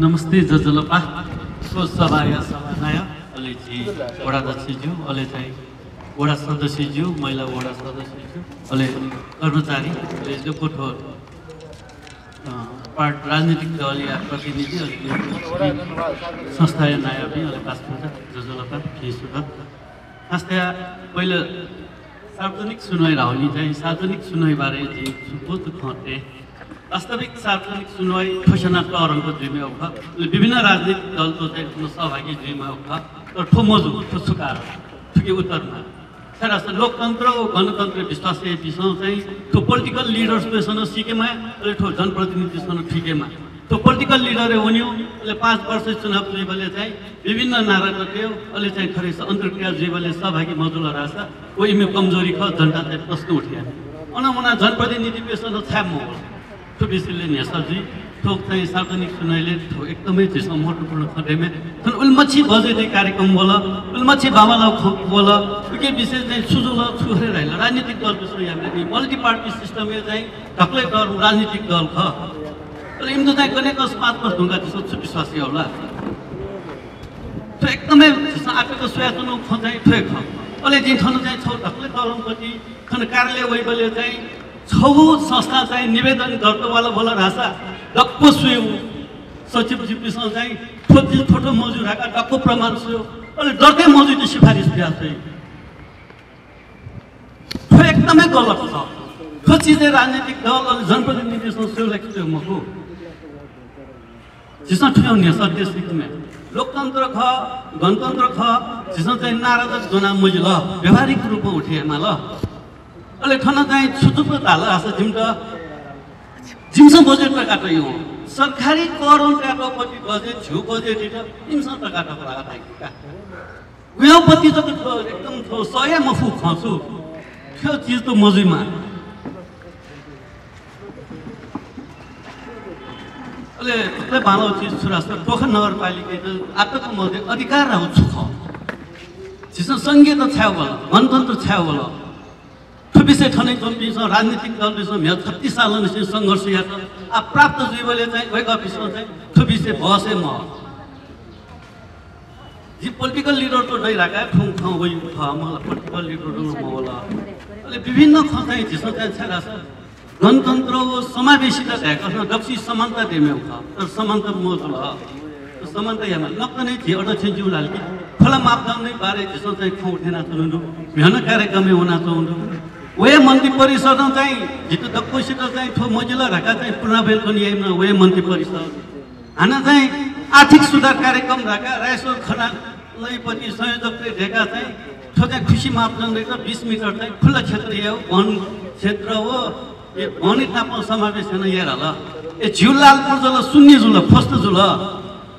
नमस्ते जजलपा सो सभाया सभानाय अलेजी वडा अध्यक्षज्यू अले चाहिँ वडा सदस्यज्यू महिला वडा सदस्यज्यू अले कर्मचारी अले जो कोठो पार्ट राजनीतिक दल या प्रतिनिधि संस्था नाया पनि अले पासपुर जजलपा केसुका संस्था पहिले सार्वजनिक सुनवाई राहुली चाहिँ सार्वजनिक सुनवाई बारे जे सुपोत खते वास्तविक सार्वजनिक सुनवाई घोषणा अरङको जिम्मेवार उठा विभिन्न राजनीतिक दलको चाहिँ सहभागी जिम्मेवार उठा तर ठो मजु ठो सुकार ठुके उत्तरमा सारा लोकतन्त्र ओ गणतन्त्र विश्वास विषय चाहिँ ठो पोलिटिकल लिडर्स पेसन सिकेमा अहिले ठो जनप्रतिनिधिसँग ठिकेमा तो पोलिटिकल लिडर हुन्यो अहिले 5 वर्ष चुनाव जीवले चाहिँ विभिन्न नारा गर्थ्यो अहिले चाहिँ खरै अन्तर्क्रिया जीवले सहभागी मजुल रहेछ कोही में कमजोरी ख जनता चाहिँ प्रश्न उठ्या अनमना जनप्रतिनिधि पेसन छ्याम हो तो विषयले नेसजी थोक चाहिँ सार्वजनिक सुनवाईले एकदमै त्यसमा महत्त्वपूर्ण खडेमे थन उल्मछि बजेटे कार्यक्रम बोला उल्मछि बाबाला बोला के विषय चाहिँ सुजुल छुरे रहेल राजनीतिक दल विषय हामीले मल्टी पार्टी सिस्टम चाहिँ ढक्लै दल राजनीतिक दल ख तर इम्दो चाहिँ गनेको 5 वर्ष ढुङ्गा त्यसो विश्वासी होला तो एकदमै आफैको स्वयं खचाइ ठेक अहिले दिन खन चाहिँ छौ ढक्लै दलमपट्टि खन कार्यालय वैबले चाहिँ छौ संस्था चाहिँ निवेदन गर्दवाला बोला रासा डक्को सुयो सचिव जीपीसँग चाहिँ छोटो मजुर राका डक्को प्रमाण सुयो अहिले डरकै मजुर सिफारिस दिया चाहिँ त्यो एकदमै गलत छ त्यो चिज राजनीतिक दल अनि जनप्रतिनिधिसँग सुयो लेख्छु मको जिसमा ठुल्याउने सत्य सिक्ने लोकतन्त्र ख गणतन्त्र ख जिसमा चाहिँ नाराजक जना मैले ल व्यवहारिक रूपमा उठेमा ल अहिले ठन चाहिँ छुचुप ताल आछ जिमसँग बजेट काट यो सरकारी करोड काटोपति बजेट छु बजेट इट जिमसँग काट परा थाइका उयोपति त एकदम थो सय मफु खछु त्यो चीज त मजुमा अहिले कतै बालो चीज सुरास्तर पोखर नगरपालिका त आत्मको मध्ये अधिकार राउ छु ख जिससँग संघीय त छ्याउ होला गणतन्त्र छ्याउ होला विषय ठनै विषय राजनीतिक दल विषय 36 साल संघर्ष या प्राप्त जीवले चाहिँ वेक अफिसमा चाहिँ त्यो विषय बसे म जी पोलिटिकल लिडर तो डैराका ठुङ ठाउँ गइ उठ मलाई पोलिटिकल लिडर म होला अहिले विभिन्न खचाइ जिसो चाहिँ छरा गणतन्त्र ओ समावेशिता ढाकन दक्षी समानता देमे उठ तर समानता मोजुल तो समानता यामा नक्कनै थियो अध्यक्ष ज्यूलाल कि फला मापदण्ड नै बारे जिसो चाहिँ खौ उठेना चुनु मेहनत कार्यक्रम होना चाहन्छु वे मन्त्री परिषद चाहिँ जितो दक्कोसित चाहिँ ठो मजिला राका चाहिँ पुनर्वेलको नियममा वे मन्त्री परिषद हाना चाहिँ आर्थिक सुधार कार्यक्रम राका रायसोल खनालैपछि संयोजकले ढेका चाहिँ ठो चाहिँ खुसी मापदण्ड 20 मिटर चाहिँ खुल्ला क्षेत्र हो वन क्षेत्र हो ए वनी तापमा समावेश हुन यार होला ए झिउलाल पुर्जल शून्य जुल फस्त जुल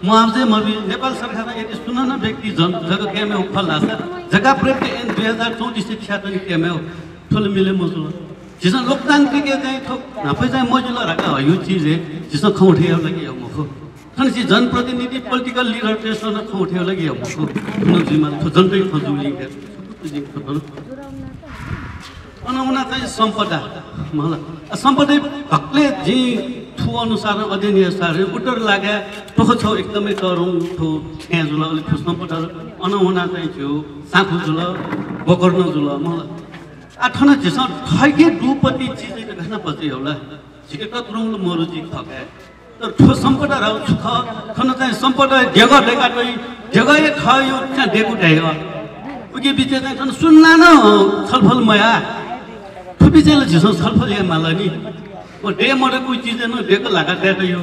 म आजै नेपाल सरकार यति सुनन व्यक्ति जग्गा केमे उखल्ला छ जग्गा प्रति 2034 76 केमे ठुलो मिले मजुल जिसो लोकतान्त्रिक चाहिँ ठोक नापै चाहिँ मजुल राका यो चीज है जिसो खौठे लागि मखो खन चाहिँ जनप्रतिनिधि पोलिटिकल लिडर त्यसो खौठे लागि मखो न जिमा जनतै खजुली अनमुना चाहिँ सम्पदा मलाई सम्पदा भक्ले जी ठु अनुसार अध्ययन अनुसार उटर लागे टोख छ एकदमै तरौं ठो त्यहाँ जुल अलि ठो सम्पदा अनमुना चाहिँ थियो साफु जुल बकर्न जुल मलाई आठना जिस ठगे दुपति चीज घटना पछि होला छिके कतरुङ मरुजी खके तर ठो सम्पदा राउ छु खन चाहिँ सम्पदा जग्गा देखाटै जग्गा खयो त्यहाँ देखु ढायो उके बिच चाहिँ खन सुन्ना न छलफल मया ठो बिचले जिस छलफल या मालनी ओ डे मरे कोही चीज न देखो लागा देख यो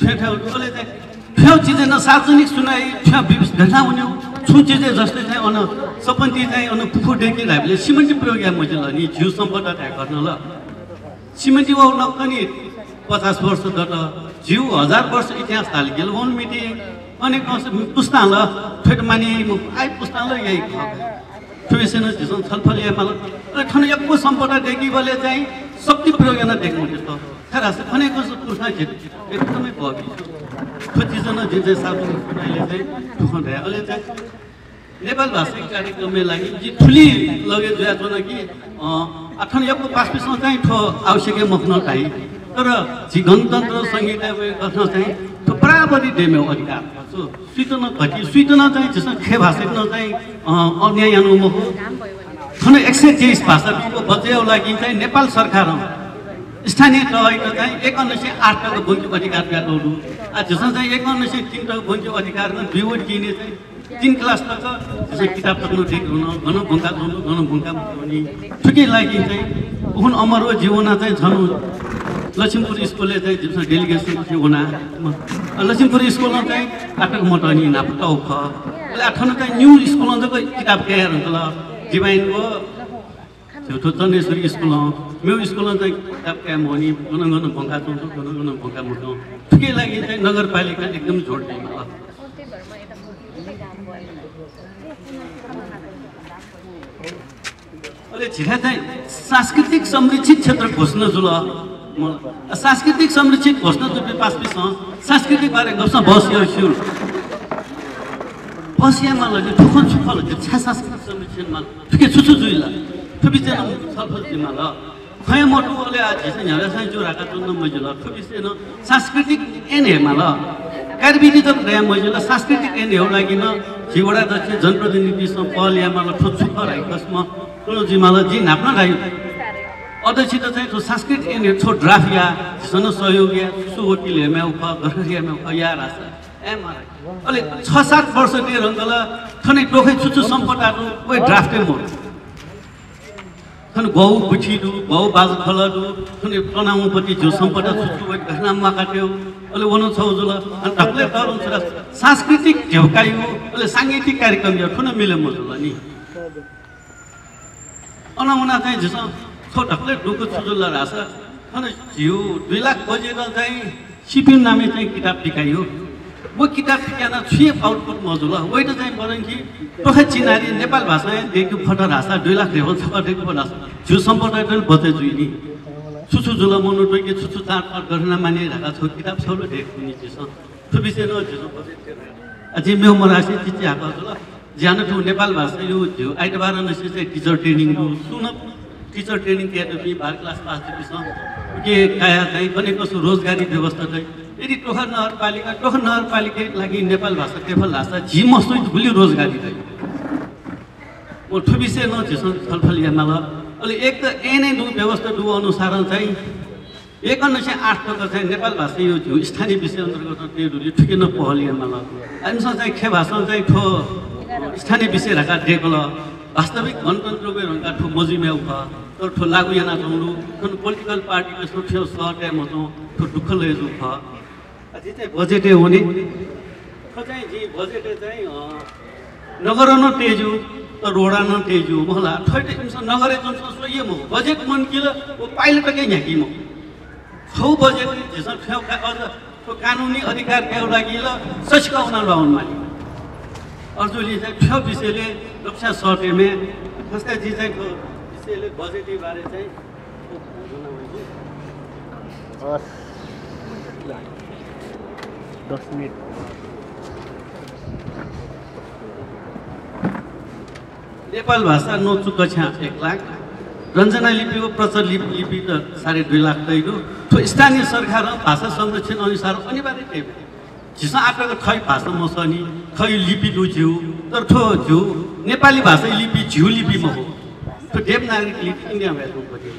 ठेठले चाहिँ ठ्याउ चीज न सार्वजनिक सुनाइ ठ्या घटना हुन्यो छु चीज जस्तै चाहिँ अन सपन्ती चाहिँ अन पुफु डेकी हामीले सिमेन्टी प्रयोग या मैले ल नि जिउ सम्पदा ट्याग गर्न ल सिमेन्टी वा नकनी 50 वर्ष दट जिउ 1000 वर्ष इतिहास थाल गेल वन मिटी अनेक पुस्ता ल ठेट मानि आइ पुस्ता ल यही ठुसेन जिसन छलफल या माल ठन एकको सम्पदा डेकी बले चाहिँ शक्ति प्रयोग गर्न देख्नु त्यस्तो खरा अनेक पुस्ता एकदमै भवि खोजिजन जे जे सार्वजनिक सुनाइले चाहिँ ठुखन रहे अहिले चाहिँ नेपाल भाषिक कार्यक्रमले लागि जी ठुली लगे जुया छन कि अठन यको पासपिसमा चाहिँ ठो आवश्यक मख्न थाइ तर जी गणतन्त्र संहिता गर्न चाहिँ थुप्रा बराबरी देमे अधिकार छु सुइतन घटी सुइतन चाहिँ जस खे भाषा न चाहिँ अन्याय अनुमो हो थने 123 भाषाको बचाइको लागि चाहिँ नेपाल सरकार स्थानीय तहको चाहिँ 1908 को वन्य अधिकार काट्नु जसमा चाहिँ 1903 को वन्य अधिकारमा बिवट दिने चाहिँ 3 क्लास तक जसै किताब पढ्नु ठीक हुन गन भंगा हुने ठुकै लागि चाहिँ उन अमर जीवन चाहिँ झन् लक्ष्मीपुर स्कुलले चाहिँ जसमा डेलिगेसन थियो हुना लक्ष्मीपुर स्कुलमा चाहिँ आटक मटनी नापटौ ख आठन चाहिँ न्यू स्कुलमा चाहिँ किताब तयार हुन्छ ल डिभाइनको त्यो चन्देश्वरी स्कुलमा मेरो स्कुलमा चाहिँ किताब क्या मनी गन भंगा चुन्छ गन भंगा मुटो ठुकै लागि चाहिँ नगरपालिका एकदम जोड दिनु ल अहिले झिरा चाहिँ सांस्कृतिक संरक्षित क्षेत्र घोषणा जुल सांस्कृतिक संरक्षित घोषणा जुल पासपिसँग सांस्कृतिक बारे गफ बस्यो छु बसियामा लगे ठुखन छुखल छा सांस्कृतिक संरक्षणमा ठुके छुछु जुइला ठुबिसेन छलफल जिम्मा ल खय मोटोले आज चाहिँ यहाँ चाहिँ जोराका जुन मजुल ठुबिसेन सांस्कृतिक एन हेमा ल कार्यविधि त गया मजुल सांस्कृतिक एन हेउ लागि न जिवडा दक्ष जनप्रतिनिधिसँग पहलियामा ल ठुछु खराइ कसमा कुन जिम्मा जी नाप्न राइ अध्यक्ष त चाहिँ सांस्कृतिक एन छो ड्राफ्ट या सन सहयोग या सुवकिल हेमा उख गररिया मे उख या रास अहिले 6-7 वर्ष दिएर रंगल थने टोखै छुछु सम्पदाहरु कोही ड्राफ्टै म थन गौ गुठीदु गौ बाज खलदु थने तनाउपति जो सम्पदा छुछु वे घरनाममा काट्यो अहिले वनु छौ जुल अनि ढक्ले गरौँ छ सांस्कृतिक झ्याउकाइयो अहिले सांगीतिक कार्यक्रम यो ठुन मिले म जुल नि अनाउना चाहिँ जस छो ढक्ले डुको छुजुल रास थने जिउ 2 लाख बजेर चाहिँ सिपिन नामे चाहिँ किताब दिखाइयो वो किताब टिकाना छुए आउटपुट मजुल वही चाहिँ बरं कि टोखा चिनारी नेपाल भाषा देखि फटर भाषा 2 लाख लेभल छ देखि भाषा जो सम्पदा बचे जुइनी छुछु जुल मनु टोके छुछु चाट गर्न माने राखा छ किताब छौलो देखि नि छ त्यो विषय न जो बजे अझै मेउ मरासी चिची हाका जुल ज्यान ठु नेपाल भाषा यो जो आइतबार नसे चाहिँ टिचर ट्रेनिङ सुन टिचर ट्रेनिङ एकाडेमी बार क्लास पास दिसम के काया चाहिँ कने कसो रोजगारी व्यवस्था चाहिँ यदि टोखा नगरपालिका लागि नेपाल भाषा टेबल भाषा जी मस्तो भुली रोजगारी रही म ठुबिसे न जसो छलफल यामा ल अहिले एक त एनै दु व्यवस्था दु अनुसार चाहिँ 1908 को चाहिँ नेपाल भाषा यो जो स्थानीय विषय अन्तर्गत त्यो ठिकै न पहलियामा ल हामीसँग चाहिँ खे भाषा चाहिँ ठो स्थानीय विषय राखा दिएको ल वास्तविक गणतन्त्रको रंगा ठो मजिमे उख तर ठो लागु याना जोडु ठो पोलिटिकल पार्टी को सोठ्यो सटे मतो ठो दुख ले दुख अझै चाहिँ बजेटे हुने चाहिँ जी बजेटे चाहिँ नगर न तेजु त रोडा न तेजु मला ठैटे नगरे जुन सोये म बजेट मन किल ओ पाइल त के न्याकी म छौ बजेट जस ठेउ अझ तो कानुनी अधिकार के लागि ल सचकाउन लाउन मानि अर्जुली चाहिँ ठेउ विषयले रक्षा सटेमे खस्ता जी चाहिँ विषयले बजेटी बारे चाहिँ 10 मिनट नेपाल भाषा नोचुक छ 1 लाख रञ्जना लिपिको प्रचलित लिपि त 2.5 लाख दैको तो स्थानीय सरकार भाषा संरक्षण अनुसार अनिवार्य टेप जिस आटको खै भाषा मसनी खै लिपि दुज्यू तर ठो जु नेपाली भाषा लिपि झ्यू लिपि म हो तो देवनागरी लिपि इन्डिया भाषा पनि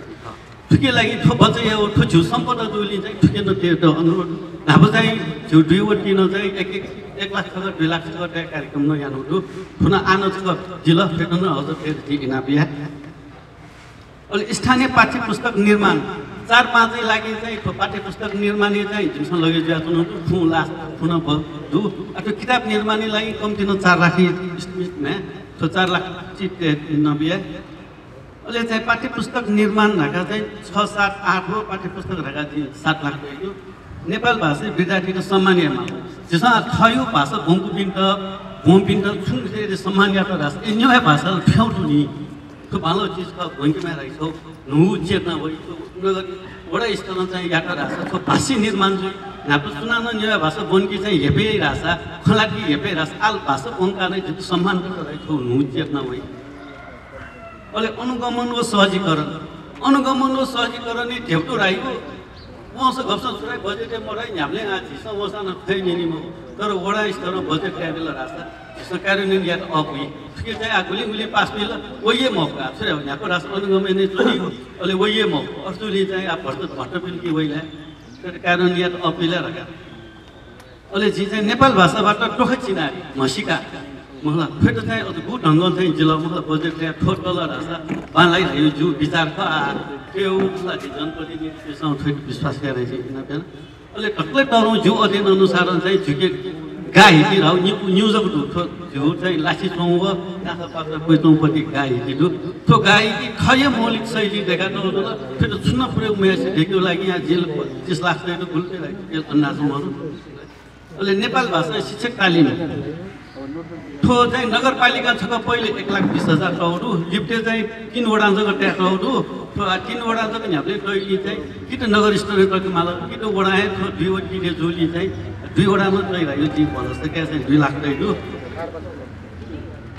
ठुके लागि ठो बचे हो ठो झ्यू सम्पदा दुली चाहिँ ठुके न त्यो अनुरोध नाब चाहिँ झ्यू दुईवटी न चाहिँ 1 लाख 2 लाख कार्यक्रम न यानु दु ठुना आनो छ जिल्ला फेर्न हजुर फेर दिना बिया अहिले स्थानीय पाठ्य पुस्तक निर्माण 4-5 लागि चाहिँ पाठ्य पुस्तक निर्माण चाहिँ जुन लगे जानु फुला फुन दु अथवा किताब निर्माण लागि कम्ती न 4 लाख स्टिमेटमा तो 4 लाख चिट नबिया अहिले चाहिँ पाठ्य पुस्तक निर्माण राखा चाहिँ 6-7-8 हो पाठ्य पुस्तक राखा चाहिँ 7 लाख भयो नेपाल भाषा विद्यार्थीको सम्मानीयमा जसमा खयो भाषा भूमपिण्ड छुङसे सम्मानित रास अन्य भाषा ठ्याउटु नि तो भालो चीज का भूमिका में रही तो नू चेतना वही तो बड़ा इस तरह से यात्रा रास्ता तो भाषी निर्माण जो ना तो सुना ना जो भाषा बोन की चाहिए ये पे रास्ता खला की ये पे रास्ता आल भाषा बोन का नहीं जो सम्मान कर रही तो नू चेतना वही और अनुगमन वो सहजीकरण नहीं ढेवटो राई को उहाँसँग गप्छ सुराई बजेटै मराइ हामीले झिसो मसानो खैनिनी म तर वडा स्तरमा बजेट ल्याबेला रास्ता झिसो कार्यान्वयन या अप हुई फिर चाहिँ आगुली गुली पास मिल वही मौका सुरे यहाँको राष्ट्र अनुगमन नै चली अहिले वही मौका अर्जुली चाहिँ आप भट्ट बिल कि वहीलाई कार्यान्वयन या अप मिला रका अहिले जी चाहिँ नेपाल भाषाबाट टोखै चिनारी मसिका मलाई फेरि चाहिँ गु ढङ्ग चाहिँ जिल्ला मलाई बजेट ल्या ठोट डलर रास्ता बालाई रह्यो जु विचार ख त्यो उसलाई जनप्रतिनिधिसँग फेरि विश्वास गरेर चाहिँ किनभने अहिले टक्कै डराउँ जिउ अध्ययन अनुसार चाहिँ झुके गाई हिँडिरह न्युजक ढुक्ठो झिउ चाहिँ लासी चौँ काँचा पात्र पैचौँपट्टि गाई हिँडिदु त्यो गाई कि खै मौलिक शैली देखा नहुँदो फेरि सुन्न पुऱ्यो उमेर ढेक्यो लागि यहाँ जेल 30 लाख चाहिँ गुल्टे लागि जेल अन्नाजहरू अहिले नेपाल भाषा शिक्षक तालिम ठो चाहिँ नगरपालिका छ पहिले 1,20,000 टाउहरू लिप्टे चाहिँ 3 वडा जग्गा ट्याटाउहरू 3 वडा जग्गा हामीले टोइली चाहिँ कि त नगर स्तरीय तक माल कि त वडा है 2 वडा जोली चाहिँ 2 वडामा रहिरह्यो जी भन्नुहोस् त क्या चाहिँ 2 लाख टैडु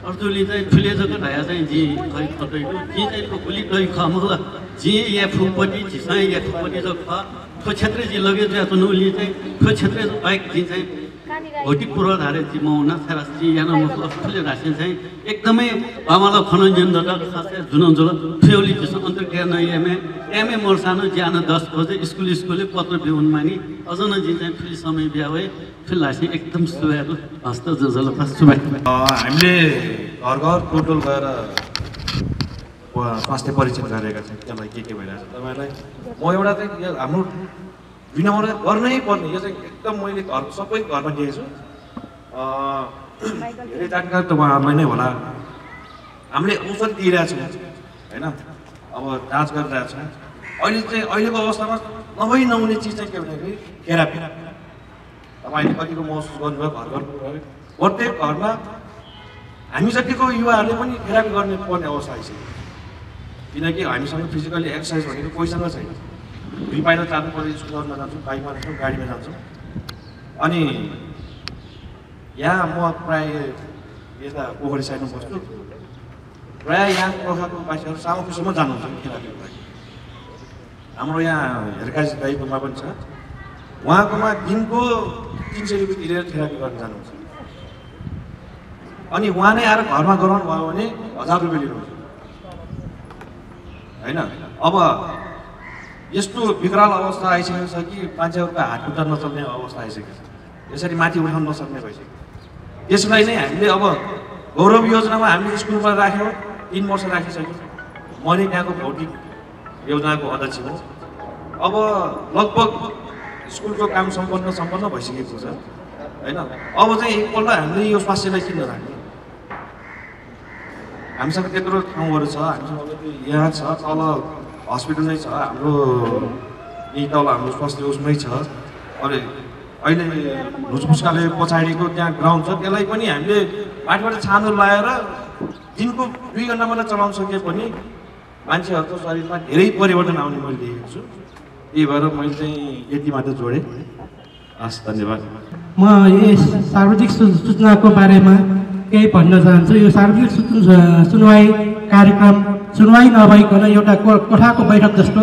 अर्जुली चाहिँ ठुले जग्गा ढाया चाहिँ जी खै खटैडु जी चाहिँ गुली टै ख मलाई जी या फुपट्टि झिसा या फुपट्टि जो ख खो क्षेत्र जी लगे जो नुली चाहिँ खो क्षेत्र बाइक जी चाहिँ भौतिक पूर्वाधारित जी मौना सारासी याना मतलब ठुले राशि चाहिँ एकदमै बामाला खनञ्जन दर खासै जुनजुल फ्योली जस्तो अन्तर्क्रिया न एमए मर्सानो ज्यान 10 बजे स्कुलले पत्र बिउन मानी अझ न जी चाहिँ ठुली समय बिहा भए ठुल राशि एकदम सुहारो हस्त जजल पास सुबाइ हामीले घर घर टोटल गएर स्वास्थ्य परीक्षण गरेका छौँ त्यसलाई के भइरहेछ तपाईहरुलाई म एउटा चाहिँ हाम्रो 2 नम्बर गर्नै पर्ने यो चाहिँ एकदम मैले घर सबै घरमा दिएको छु धेरै जानकारी त उहाँहरूलाई नै होला हामीले औषधि दिइरहेको छौँ हैन अब जाँच गरिरहेको छौँ अहिले चाहिँ अहिलेको अवस्थामा नहुने चिज चाहिँ के भन्दाखेरि थेरापी तपाईले कतिको महसुस गर्नुभयो घर घर प्रत्येक घरमा हामी जतिको युवाहरूले पनि थेरापी गर्ने पर्ने अवस्था आइसक्यो किनकि हामीसँग फिजिकली एक्सर्साइज भनेको कोहीसँग छैन 2 पाइला चाल्नु पर्यो स्कुलमा जान्छौँ बाइकमा जान्छौँ गाडीमा जान्छौँ अनि यहाँ म प्राय यता पोखरी साइडमा बस्छु प्राय यहाँ पोखराको मान्छेहरू सामुखुसम्म जानुहुन्छ थेरापीको लागि हाम्रो यहाँ हेरकाजी दाइकोमा पनि छ उहाँकोमा दिनको 300 रुपियाँ तिरेर थेरापी गर्न जानुहुन्छ अनि उहाँ नै आएर घरमा गराउनु भयो भने 1000 रुपियाँ लिनुहुन्छ हैन अब यस्तो विकराल अवस्था आइसकेको छ कि मान्छेहरूको हात खुट्टा नचल्ने अवस्था आइसकेको छ यसरी माथि उठाउन नसक्ने भइसक्यो त्यसलाई नै हामीले अब गौरव योजनामा हामीले स्कुलमा राख्यौँ 3 वर्ष राखिसक्यौँ म नै त्यहाँको भौतिक योजनाको अध्यक्ष हो अब लगभग स्कुलको काम सम्पन्न भइसकेको छ हैन अब चाहिँ एकपल्ट हामीले यो स्वास्थ्यलाई किन राख्ने हामीसँग त्यत्रो ठाउँहरू छ हामीसँग यहाँ छ तल हस्पिटल नै छ हाम्रो यही तल हाम्रो स्वास्थ्य उसमै छ अनि अहिले भुसभुसकाले पछाडिको त्यहाँ ग्राउन्ड छ त्यसलाई पनि हामीले माथिबाट छानो लगाएर दिनको 2 घण्टा मात्र चलाउन सके पनि मान्छेहरूको शरीरमा धेरै परिवर्तन आउने मैले देखेको छु त्यही भएर मैले चाहिँ यति मात्र जोडेँ हस् धन्यवाद म यस सार्वजनिक सूचनाको बारेमा केही भन्न चाहन्छु यो सार्वजनिक सुनवाई कार्यक्रम सुनवाई नभइकन एउटा कोठाको बैठक जस्तो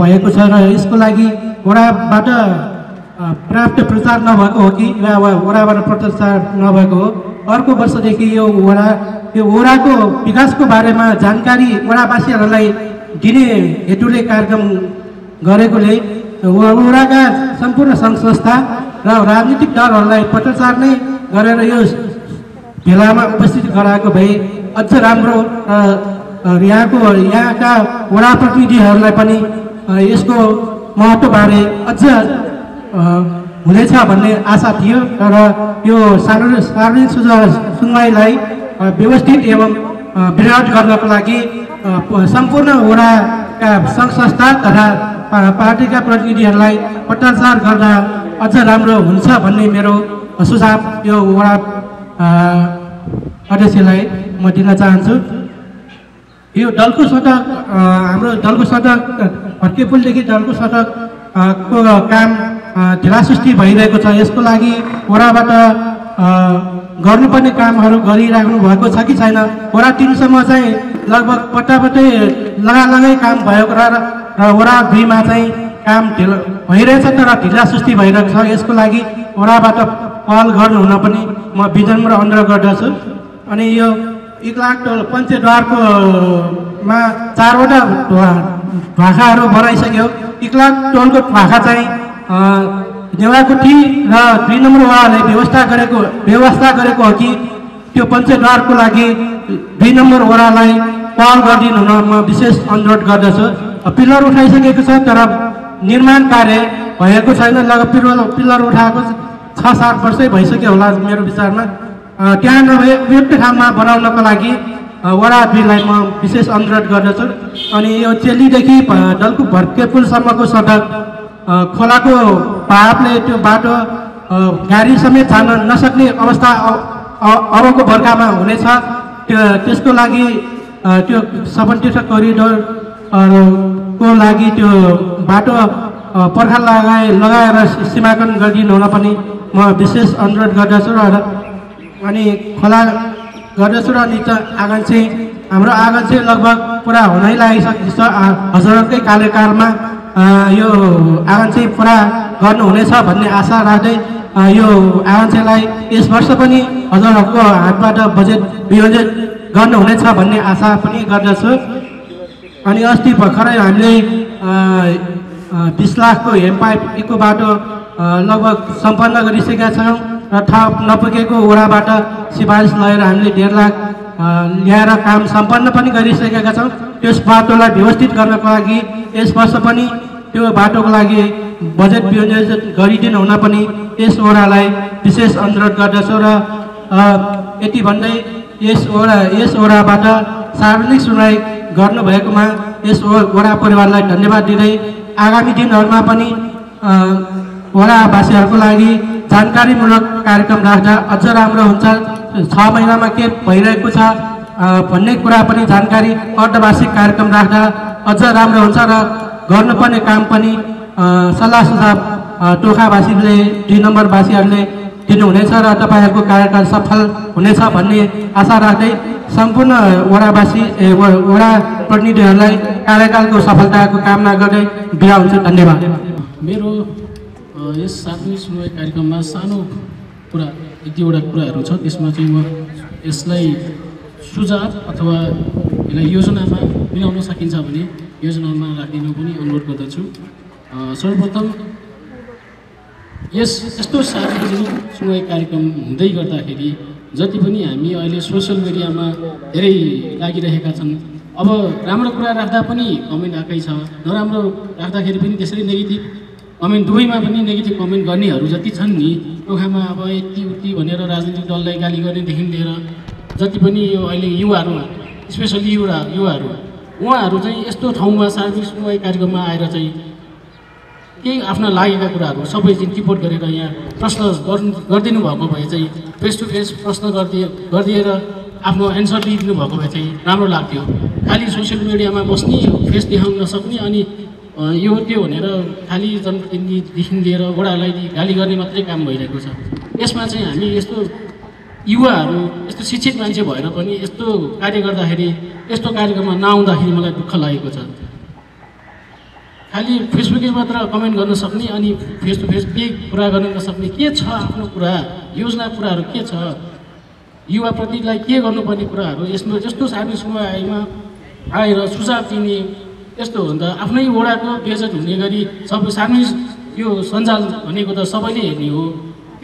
भएको छ र यसको लागि वडाबाट पर्याप्त प्रचार नभएको हो कि या वडाबाट प्रचार नभएको हो अर्को वर्षदेखि यो वडाको विकासको बारेमा जानकारी वडावासीहरूलाई दिने हेतुले कार्यक्रम गरेकोले वडाका सम्पूर्ण सङ्घ संस्था र राजनीतिक दलहरूलाई पत्रचार नै गरेर यो भेलामा उपस्थित गराएको भए अझ राम्रो यहाँका वडा प्रतिनिधिहरूलाई पनि यसको महत्त्वबारे अझ हुनेछ भन्ने आशा थियो र यो सार्वजनिक सुनवाईलाई व्यवस्थित एवं विराट गर्नको लागि सम्पूर्ण वडाका सङ्घ संस्था तथा पार्टीका प्रतिनिधिहरूलाई पत्राचार गर्दा अझ राम्रो हुन्छ भन्ने मेरो सुझाव यो वडा अध्यक्षलाई म दिन चाहन्छु यो डल्को सडक हाम्रो डल्को सडक फर्केपुलदेखि डल्को सडक को काम ढिलासुस्ती भइरहेको छ यसको लागि वडाबाट गर्नुपर्ने कामहरू गरिराख्नु भएको छ कि छैन वडा 3 सम्म चाहिँ लगभग पट्टापट्टै लगालगै काम भएको र वडा 2 मा चाहिँ काम भइरहेछ तर ढिला सुस्ती भइरहेको छ। यसको लागि वडाबाट पहल गर्नुहुन पनि म विनम्र अनुरोध गर्दछु। अनि यो इक्लाक टोल पञ्चद्वारको मा 4वटा भाकाहरू बनाइसक्यो। इक्लाक टोलको भाका चाहिँ नेवाकुठी र 2 नम्बर वडाले व्यवस्था गरेको हो कि त्यो पञ्चद्वारको लागि 2 नम्बर वडालाई पहल गरिदिनु हुन म विशेष अनुरोध गर्दछु। पिलर उठाइसकेको छ तर निर्माण कार्य भएको छैन। पिलर उठाएको 6-7 वर्षै भइसक्यो होला मेरो विचारमा। त्यहाँ नभए उपयुक्त ठाउँमा बनाउनको लागि वडा 2लाई म विशेष अनुरोध गर्दछु। अनि यो चेलीदेखि डल्कु भर्केपुलसम्मको सडक खोलाको पापले त्यो बाटो गाडी समेत जान नसक्ने अवस्था अबको बर्खामा हुनेछ। त्यसको लागि त्यो 77 करिडोर को लागि त्यो बाटो पर्खा लगाएर सीमाकन गरिदिनु हुन पनि म विशेष अनुरोध गर्दछु। अनि खोला गर्दछु र अनि आँगन चाहिँ हाम्रो आँगन चाहिँ लगभग पुरा हुनै लागिसकेको छ। हजुरहरूकै कार्यकालमा यो आँगन चाहिँ पुरा गर्नुहुनेछ भन्ने आशा राख्दै यो आँगन चाहिँलाई यस वर्ष पनि हजुरहरूको हातबाट बजेट वियोजन गर्नुहुनेछ भन्ने आशा पनि गर्दछु। अनि अस्ति भर्खरै हामीले 20 लाखको हेमपाइपको बाटो लगभग सम्पन्न गरिसकेका छौँ र थप नपुगेको वडाबाट सिफारिस लगेर हामीले 1.5 लाख ल्याएर काम सम्पन्न पनि गरिसकेका छौँ। त्यस बाटोलाई व्यवस्थित गर्नको लागि यस वर्ष पनि त्यो बाटोको लागि बजेट विनियोजन गरिदिनु हुन पनि यस वडालाई विशेष अनुरोध गर्दछु। र यति भन्दै यस वडाबाट सार्वजनिक सुनवाई गर्नुभएकोमा यस वडा परिवारलाई धन्यवाद दिँदै आगामी दिनहरूमा पनि वडावासीहरूको लागि जानकारीमूलक कार्यक्रम राख्दा अझ राम्रो हुन्छ। 6 महिनामा के भइरहेको छ भन्ने कुरा पनि जानकारी अर्धवार्षिक कार्यक्रम राख्दा अझ राम्रो हुन्छ र गर्नुपर्ने काम पनि सल्लाह सुझाव टोखावासीले 2 नम्बरवासीहरूले दिनुहुनेछ र तपाईँहरूको कार्यकाल सफल हुनेछ भन्ने आशा राख्दै सम्पूर्ण वडावासी वडा प्रतिनिधिहरूलाई कार्यकालको सफलताको कामना गर्दै बिदा हुन्छु। धन्यवाद। मेरो यस सार्वजनिक सुनवाई कार्यक्रममा सानो कुरा 1-2वटा कुराहरू छ। त्यसमा चाहिँ म यसलाई सुझाव अथवा यसलाई योजनामा मिलाउन सकिन्छ भने योजनामा राखिदिनु पनि अनुरोध गर्दछु। सर्वप्रथम यस्तो सार्वजनिक सुनवाई कार्यक्रम हुँदै गर्दाखेरि जति पनि हामी अहिले सोसियल मिडियामा धेरै लागिरहेका छन्। अब राम्रो कुरा राख्दा पनि कमेन्ट आएकै छ, नराम्रो राख्दाखेरि पनि त्यसरी नेगेटिभ कमेन्ट, दुवैमा पनि नेगेटिभ कमेन्ट गर्नेहरू जति छन् नि टोखामा अब यति उति भनेर राजनीतिक दललाई गाली गर्नेदेखि लिएर जति पनि यो अहिले युवाहरू स्पेसली युवाहरू उहाँहरू चाहिँ यस्तो ठाउँमा सार्वजनिक सुनवाई कार्यक्रममा आएर चाहिँ केही आफ्ना लागेका कुराहरू सबै चाहिँ रिपोर्ट गरेर यहाँ प्रश्न गरिदिनु भएको भए चाहिँ फेस टु फेस प्रश्न गरिदिएर आफ्नो एन्सर दिइदिनु भएको भए चाहिँ राम्रो लाग्थ्यो। खालि सोसियल मिडियामा बस्ने, फेस देखाउन नसक्ने अनि यो त्यो भनेर खालि जनप्रतिनिधिदेखि लिएर वडालाई गाली गर्ने मात्रै काम भइरहेको छ। यसमा चाहिँ हामी यस्तो युवाहरू यस्तो शिक्षित मान्छे भएर पनि यस्तो कार्य गर्दाखेरि यस्तो कार्यक्रममा नआउँदाखेरि मलाई दुःख लागेको छ। खालि फेसबुकमा मात्र कमेन्ट गर्न सक्ने अनि फेस टु फेस केही कुरा गर्न नसक्ने के छ आफ्नो कुरा योजना कुराहरू के छ, युवाप्रतिलाई के गर्नुपर्ने कुराहरू यसमा जस्तो सार्वजनिक सुनवाईमा आएर सुझाव दिने यस्तो भन्दा आफ्नै वडाको बेजट हुने गरी सबै सार्वजनिक यो सञ्जाल भनेको त सबैले हेर्ने हो।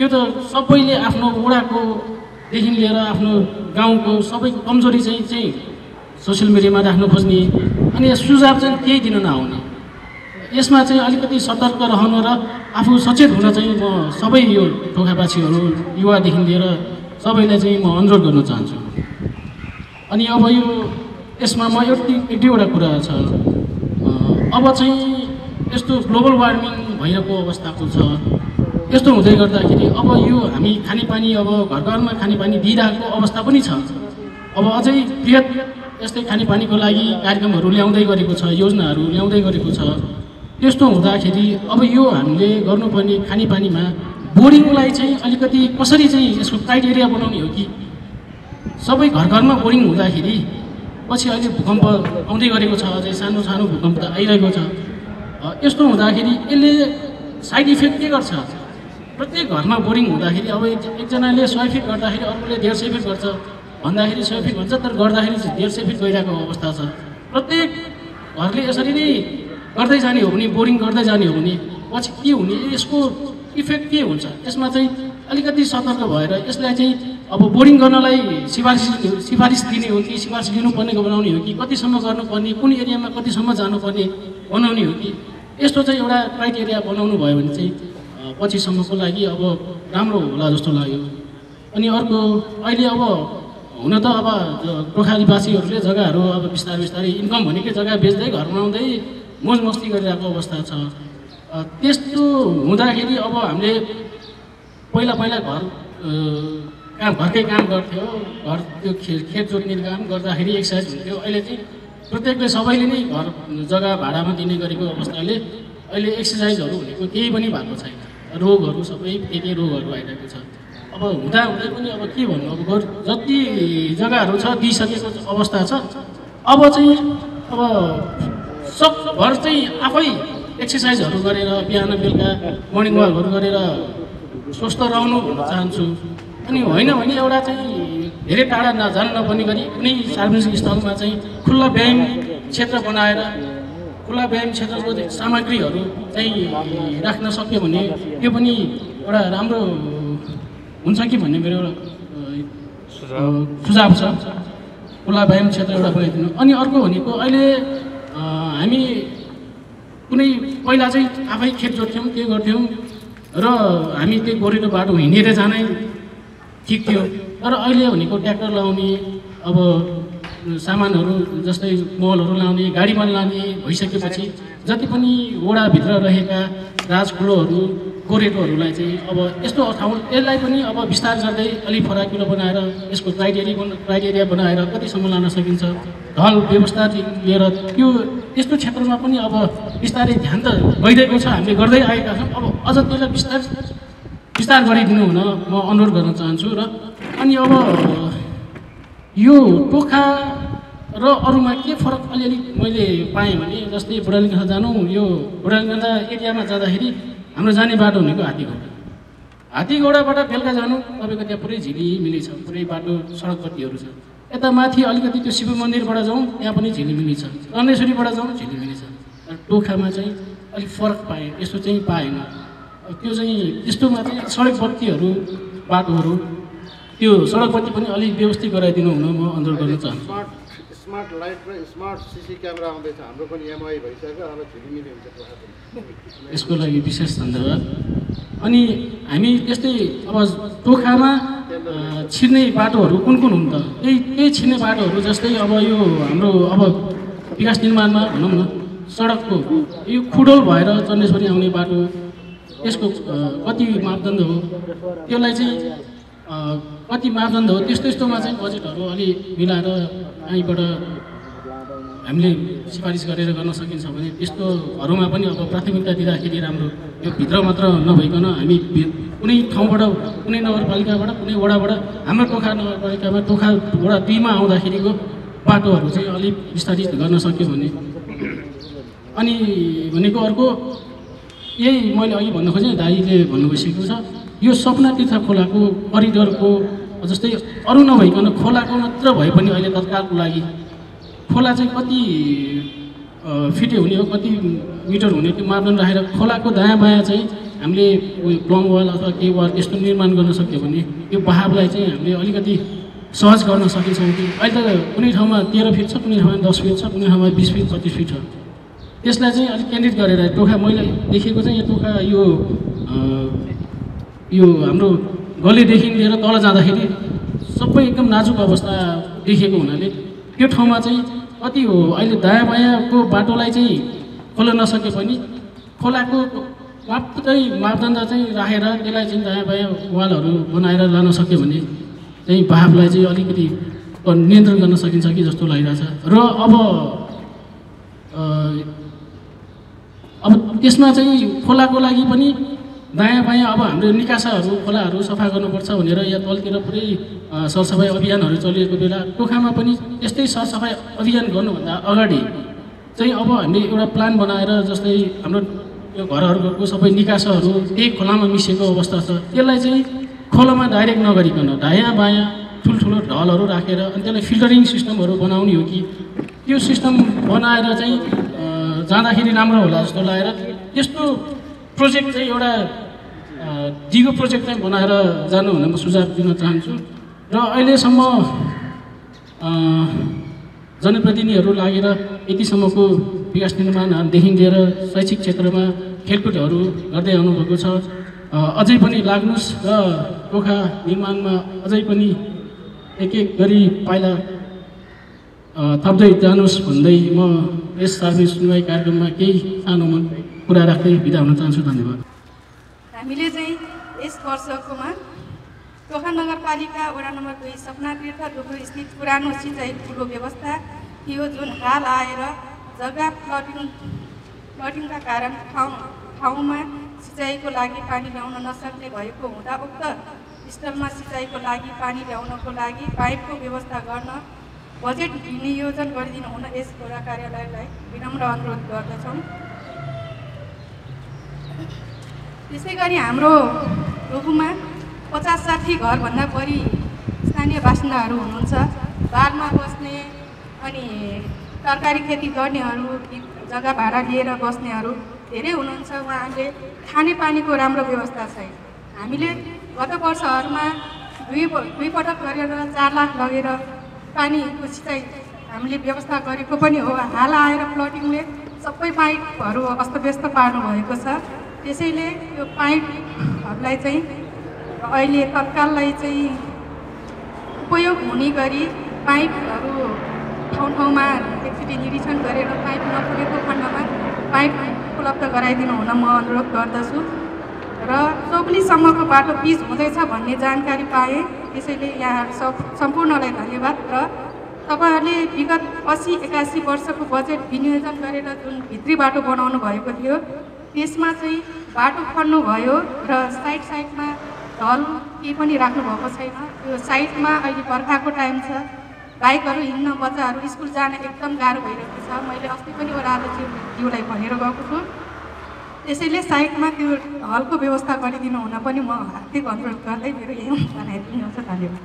यो त सबैले आफ्नो वडाकोदेखि लिएर आफ्नो गाउँको सबैको कमजोरी चाहिँ सोसियल मिडियामा राख्न खोज्ने अनि सुझाव चाहिँ केही दिन नआउने। यसमा चाहिँ अलिकति सतर्क रहन र आफू सचेत हुन चाहिँ म सबै यो टोखावासीहरू युवादेखि लिएर सबैलाई चाहिँ म अनुरोध गर्न चाहन्छु। अनि अब यो यसमा म एक-दुईवटा कुरा छ। अब चाहिँ यस्तो ग्लोबल वार्मिङ भइरहेको अवस्थाको छ। यस्तो हुँदै गर्दाखेरि अब यो हामी खानेपानी अब घरमा खानेपानी दिइरहेको अवस्था पनि छ। अब अझै बृहत यस्तै खानेपानीको लागि कार्यक्रमहरू ल्याउँदै गरेको छ, योजनाहरू ल्याउँदै गरेको छ। त्यस्तो हुँदाखेरि अब यो हामीले गर्नुपर्ने खानेपानीमा बोरिङलाई चाहिँ अलिकति कसरी चाहिँ यसको क्राइटेरिया बनाउने हो कि सबै घरमा बोरिङ हुँदाखेरि पछि अहिले भूकम्प आउँदै गरेको छ, अझै सानो सानो भूकम्प त आइरहेको छ। यस्तो हुँदाखेरि यसले साइड इफेक्ट के गर्छ प्रत्येक घरमा बोरिङ हुँदाखेरि अब एकजनाले 100 फिट गर्दाखेरि अर्कोले 150 फिट गर्छ भन्दाखेरि 100 फिट भन्छ तर गर्दाखेरि चाहिँ 150 फिट गइरहेको अवस्था छ प्रत्येक घरले यसरी नै गर्दै जाने हो भने बोरिङ गर्दै जाने हो भने पछि के हुने यसको इफेक्ट के हुन्छ यसमा चाहिँ अलिकति सतर्क भएर यसलाई चाहिँ अब बोरिङ गर्नलाई सिफारिस दिने हो कि सिफारिस लिनुपर्नेको बनाउने हो कि कतिसम्म गर्नुपर्ने कुन एरियामा कतिसम्म जानुपर्ने बनाउने हो कि यस्तो चाहिँ एउटा क्राइटेरिया बनाउनु भयो भने चाहिँ पछिसम्मको लागि अब राम्रो होला जस्तो लाग्यो अनि अर्को अहिले अब हुन त अब टोखालीवासीहरूले जग्गाहरू अब बिस्तारै इन्कम भनेकै जग्गा बेच्दै घर बनाउँदै मोज मस्ती गरिरहेको अवस्था छ त्यस्तो हुँदाखेरि अब हामीले पहिला घर घरकै काम गर्थ्यो घर त्यो खेत जोत्ने काम गर्दाखेरि एक्सर्साइज हुन्थ्यो अहिले चाहिँ प्रत्येकले सबैले नै घर जग्गा भाडामा दिने गरेको अवस्थाले अहिले एक्सर्साइजहरू भनेको केही पनि भएको छैन रोगहरू सबै के रोगहरू आइरहेको छ अब हुँदा पनि अब के भन्नु अब जति जग्गाहरू छ दिइसकेको अवस्था छ अब चाहिँ अब सकभर चाहिँ आफै एक्सर्साइजहरू गरेर बिहान बेलुका मर्निङ वाकहरू गरेर स्वस्थ रहनु भन्न चाहन्छु अनि होइन भने एउटा चाहिँ धेरै टाढा जानु नपर्ने गरी कुनै सार्वजनिक स्थलमा चाहिँ खुल्ला व्यायाम क्षेत्र बनाएर खुल्ला व्यायाम क्षेत्रको सामग्रीहरू चाहिँ राख्न सक्यो भने त्यो पनि एउटा राम्रो हुन्छ कि भन्ने मेरो एउटा सुझाव छ खुल्ला व्यायाम क्षेत्र एउटा बनाइदिनु अनि अर्को भनेको अहिले हामी कुनै पहिला चाहिँ आफै खेत जोत्थ्यौँ के गर्थ्यौँ र हामी त्यो गोरेटो बाटो हिँडेर जानै ठिक थियो तर अहिले भनेको ट्र्याक्टर लाउने अब सामानहरू जस्तै मलहरू लाउने गाडीमा लाने भइसकेपछि जति पनि वडाभित्र रहेका राजकुलोहरू गोरेटोहरूलाई चाहिँ अब यस्तो ठाउँ यसलाई पनि अब विस्तार गर्दै अलिक फराकिलो बनाएर यसको क्राइटेरिया बनाएर कतिसम्म लान सकिन्छ ढल व्यवस्था लिएर त्यो त्यस्तो क्षेत्रमा पनि अब बिस्तारै ध्यान त गइरहेको छ हामीले गर्दै आएका छौँ अब अझ त्यसलाई विस्तार गरिदिनु हुन म अनुरोध गर्न चाहन्छु र अनि अब यो टोखा र अरूमा के फरक अलिअलि मैले पाएँ भने जस्तै बुढालिङ्गा जानु यो बुढालिङ्गा एरियामा जाँदाखेरि हाम्रो जाने बाटो भनेको हात्तीघोडाबाट बेलुका जानु तपाईँको त्यहाँ पुरै झिलिमिली छ पुरै बाटो सडक बत्तीहरू छ यता माथि अलिकति त्यो शिव मन्दिरबाट जाउँ त्यहाँ पनि झिलिमिली छ गणेश्वरीबाट जाउँ झिलिमिली छ टोखामा चाहिँ अलिक फरक पाएँ यस्तो चाहिँ पाएन त्यो चाहिँ त्यस्तोमा चाहिँ सडक बत्तीहरू बाटोहरू त्यो सडक बत्ती पनि अलिक व्यवस्थित गराइदिनु हुन म अनुरोध गर्न चाहन्छु स्मार्ट लाइट र स्मार्ट सिसी क्यामेरा आउँदैछ हाम्रो पनि एमआई भइसक्यो अब झिलिमिली हुन्छ यसको लागि विशेष धन्यवाद अनि हामी त्यस्तै अब टोखामा छिर्ने बाटोहरू कुन हुन् त त्यही छिर्ने बाटोहरू जस्तै अब यो हाम्रो अब विकास निर्माणमा भनौँ न सडकको यो खुडोल भएर चन्देश्वरी आउने बाटो यसको कति मापदण्ड हो त्यसलाई चाहिँ कति मापदण्ड हो त्यस्तोमा चाहिँ बजेटहरू अलि मिलाएर यहीँबाट हामीले सिफारिस गरेर गर्न सकिन्छ भने त्यस्तोहरूमा पनि अब प्राथमिकता दिँदाखेरि राम्रो यो भित्र मात्र नभइकन हामी कुनै ठाउँबाट कुनै नगरपालिकाबाट कुनै वडाबाट हाम्रो टोखा नगरपालिकामा टोखा वडा 2मा आउँदाखेरिको बाटोहरू चाहिँ अलिक विस्तारित गर्न सक्यो भने अनि भनेको अर्को यही मैले अघि भन्नु खोजेँ दाइले भन्नु भइसकेको छ यो सपना तीर्थ खोलाको करिडोरको जस्तै अरू नभइकन खोलाको मात्र भए पनि अहिले तत्कालको लागि खोला चाहिँ कति फिट हुने हो कति मिटर हुने त्यो मापदण्ड राखेर खोलाको दायाँ बायाँ चाहिँ हामीले प्लम वाल अथवा के वाल यस्तो निर्माण गर्न सक्यो भने यो बहावलाई चाहिँ हामीले अलिकति सहज गर्न सकिन्छौँ कि अहिले त कुनै ठाउँमा 13 फिट छ कुनै ठाउँमा 10 फिट छ कुनै ठाउँमा 20 फिट 25 फिट छ त्यसलाई चाहिँ अलिक केन्द्रित गरेर टोखा मैले देखेको चाहिँ यो टोखा यो हाम्रो गलीदेखि लिएर तल जाँदाखेरि सबै एकदम नाजुक अवस्था देखेको हुनाले त्यो ठाउँमा चाहिँ कति हो अहिले दायाँ बायाँको बाटोलाई चाहिँ खोल्न नसके पनि खोलाको मात्रै मापदण्ड चाहिँ राखेर त्यसलाई चाहिँ दायाँ बायाँ वालहरू बनाएर लान सक्यो भने चाहिँ बहावलाई चाहिँ अलिकति नियन्त्रण गर्न सकिन्छ कि जस्तो लागिरहेछ र अब त्यसमा चाहिँ खोलाको लागि पनि दायाँ बायाँ अब हाम्रो निकासाहरू खोलाहरू सफा गर्नुपर्छ भनेर या तलतिर पुरै सरसफाइ अभियानहरू चलिएको बेला टोखामा पनि त्यस्तै सरसफाइ अभियान गर्नुभन्दा अगाडि चाहिँ अब हामीले एउटा प्लान बनाएर जस्तै हाम्रो यो घरहरूको सबै निकासहरू त्यही खोलामा मिसिएको अवस्था छ, त्यसलाई चाहिँ खोलामा डाइरेक्ट नगरिकन दायाँ बायाँ ठुल्ठुलो ढलहरू राखेर अनि त्यसलाई फिल्टरिङ सिस्टमहरू बनाउने हो कि त्यो सिस्टम बनाएर चाहिँ जाँदाखेरि राम्रो होला जस्तो लागेर त्यस्तो प्रोजेक्ट चाहिँ एउटा दिगो प्रोजेक्ट चाहिँ बनाएर जानु हुने म सुझाव दिन चाहन्छु। र अहिलेसम्म जनप्रतिनिधिहरू लागेर यतिसम्मको विकास निर्माणदेखि लिएर शैक्षिक क्षेत्रमा खेलकुदहरू गर्दै आउनुभएको छ। अझै पनि लाग्नुहोस् र पोखरा निर्माणमा अझै पनि एक एक गरी पाइला थप्दै जानुहोस् भन्दै म यस सार्वजनिक सुनवाई कार्यक्रममा केही सानो कुरा राख्दै बिदा हुन चाहन्छु। धन्यवाद। हामीले चाहिँ यस वर्षकोमा पोखरा नगरपालिका वडा नम्बर 2 सपनातीर्थ ढुकुर स्थित पुरानो सिँचाइ पुलको व्यवस्था थियो, जुन हाल आएर जग्गा प्लटिङका कारण ठाउँमा सिँचाइको लागि पानी ल्याउन नसक्ने भएको हुँदा उक्त स्थलमा सिँचाइको लागि पानी ल्याउनको लागि पाइपको व्यवस्था गर्न बजेट विनियोजन गरिदिनु हुन यस वडा कार्यालयलाई विनम्र अनुरोध गर्दछौँ। त्यसै गरी हाम्रो रुकुममा 50-60 घरभन्दा बढी स्थानीय बासिन्दाहरू हुनुहुन्छ। बारमा बस्ने अनि तरकारी खेती गर्नेहरू, जग्गा भाडा लिएर बस्नेहरू धेरै हुनुहुन्छ। उहाँहरूले खानेपानीको राम्रो व्यवस्था छैन। हामीले गत वर्षहरूमा दुई पटक गरेर 4 लाख लगेर पानीको सिँचाइ हामीले व्यवस्था गरेको पनि हो। हाल आएर प्लटिङले सबै पाइपहरू अस्तव्यस्त पार्नु भएको छ। त्यसैले यो पाइपहरूलाई चाहिँ अहिले तत्काललाई चाहिँ उपयोग हुने गरी पाइपहरू ठाउँ ठाउँमा एकचोटि निरीक्षण गरेर पाइप नपुगेको खण्डमा पाइप उपलब्ध गराइदिनु हुन म अनुरोध गर्दछु। र चौबलीसम्मको बाटो पिच हुँदैछ भन्ने जानकारी पाएँ, त्यसैले यहाँ सम्पूर्णलाई धन्यवाद। र तपाईँहरूले विगत 80-81 वर्षको बजेट विनियोजन गरेर जुन भित्री बाटो बनाउनु भएको थियो, त्यसमा चाहिँ बाटो खन्नु भयो र साइडमा ढल केही पनि राख्नुभएको छैन। त्यो साइडमा अहिले बर्खाको टाइम छ, बाइकहरू हिँड्न, बच्चाहरू स्कुल जान एकदम गाह्रो भइरहेको छ। मैले अस्ति पनि ओह्रालोज्यूलाई भनेर गएको छु। त्यसैले साइडमा त्यो हलको व्यवस्था गरिदिनु हुन पनि म हार्दिक अनुरोध गर्दै मेरो यही भनाइ दिनुहुन्छ। धन्यवाद।